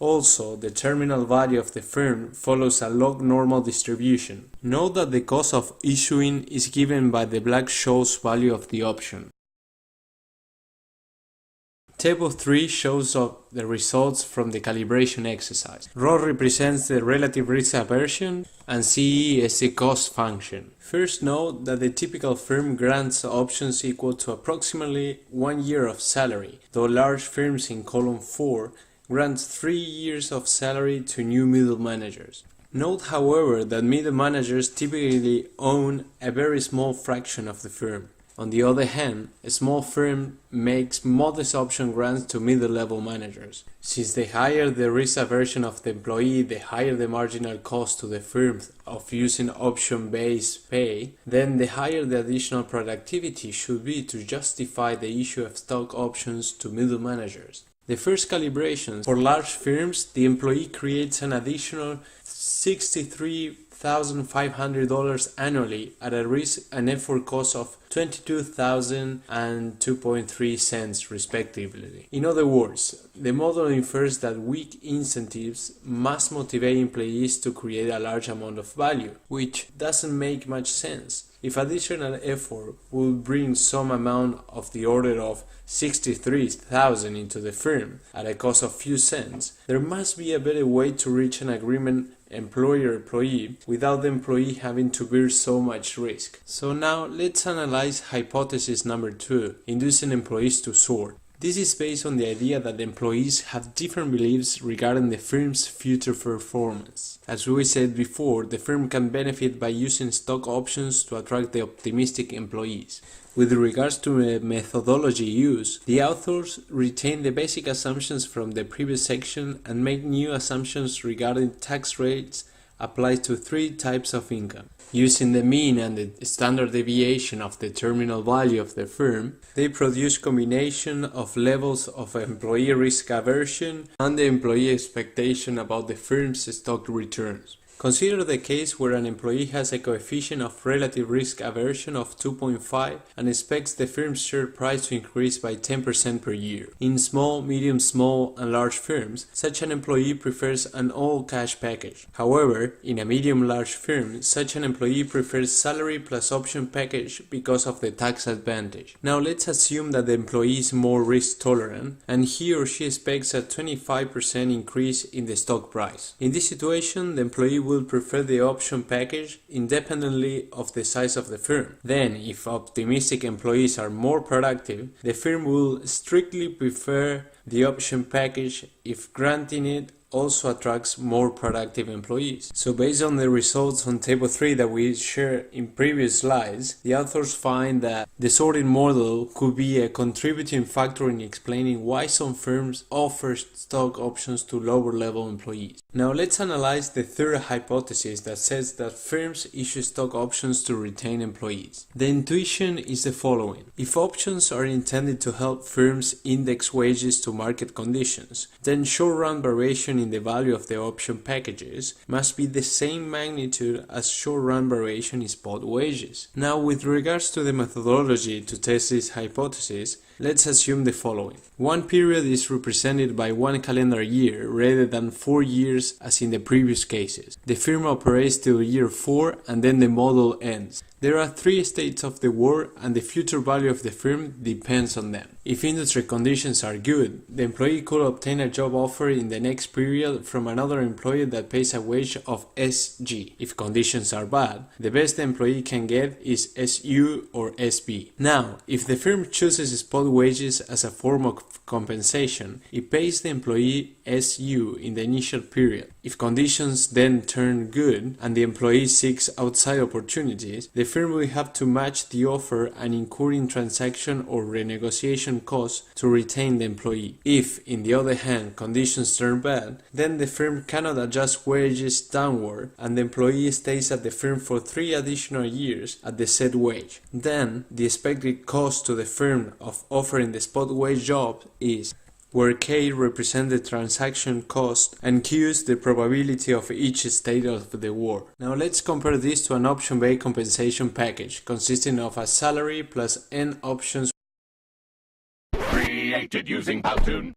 Also, the terminal value of the firm follows a log normal distribution. Note that the cost of issuing is given by the Black-Scholes value of the option. Table 3 shows up the results from the calibration exercise. Rho represents the relative risk aversion and CE is the cost function. First, note that the typical firm grants options equal to approximately 1 year of salary, though large firms in column 4 grant 3 years of salary to new middle managers. Note, however, that middle managers typically own a very small fraction of the firm. On the other hand, a small firm makes modest option grants to middle-level managers. Since the higher the risk aversion of the employee, the higher the marginal cost to the firm of using option-based pay, then the higher the additional productivity should be to justify the issue of stock options to middle managers. The first calibration: for large firms, the employee creates an additional $63,500 annually at a risk and effort cost of $22,000 and 2.3 cents respectively. In other words, the model infers that weak incentives must motivate employees to create a large amount of value, which doesn't make much sense. If additional effort will bring some amount of the order of $63,000 into the firm at a cost of few cents, there must be a better way to reach an agreement employer-employee without the employee having to bear so much risk. So now let's analyze hypothesis number 2, inducing employees to sort. This is based on the idea that employees have different beliefs regarding the firm's future performance. As we said before, the firm can benefit by using stock options to attract the optimistic employees. With regards to the methodology used, the authors retain the basic assumptions from the previous section and make new assumptions regarding tax rates applied to 3 types of income. Using the mean and the standard deviation of the terminal value of the firm, they produce combination of levels of employee risk aversion and the employee expectation about the firm's stock returns. Consider the case where an employee has a coefficient of relative risk aversion of 2.5 and expects the firm's share price to increase by 10% per year. In small, medium, small, and large firms, such an employee prefers an all-cash package. However, in a medium-large firm, such an employee prefers salary plus option package because of the tax advantage. Now let's assume that the employee is more risk-tolerant and he or she expects a 25% increase in the stock price. In this situation, the employee will prefer the option package independently of the size of the firm. Then, if optimistic employees are more productive, the firm will strictly prefer the option package if granting it also attracts more productive employees. So based on the results on table 3 that we shared in previous slides, the authors find that the sorting model could be a contributing factor in explaining why some firms offer stock options to lower level employees. Now let's analyze the third hypothesis that says that firms issue stock options to retain employees. The intuition is the following: if options are intended to help firms index wages to market conditions, then short-run variation in the value of the option packages must be the same magnitude as short-run variation in spot wages. Now, with regards to the methodology to test this hypothesis, let's assume the following. One period is represented by 1 calendar year rather than 4 years as in the previous cases. The firm operates till year 4 and then the model ends. There are 3 states of the war and the future value of the firm depends on them. If industry conditions are good, the employee could obtain a job offer in the next period from another employer that pays a wage of SG. If conditions are bad, the best the employee can get is SU or SB. Now, if the firm chooses spot wages as a form of compensation, it pays the employee SU in the initial period. If conditions then turn good and the employee seeks outside opportunities, the firm will have to match the offer and incur in transaction or renegotiation costs to retain the employee. If, in the other hand, conditions turn bad, then the firm cannot adjust wages downward and the employee stays at the firm for 3 additional years at the set wage. Then, the expected cost to the firm of offering the spot wage job is, where K represents the transaction cost and Q is the probability of each state of the war. Now let's compare this to an option-based compensation package consisting of a salary plus N options created using Powtoon.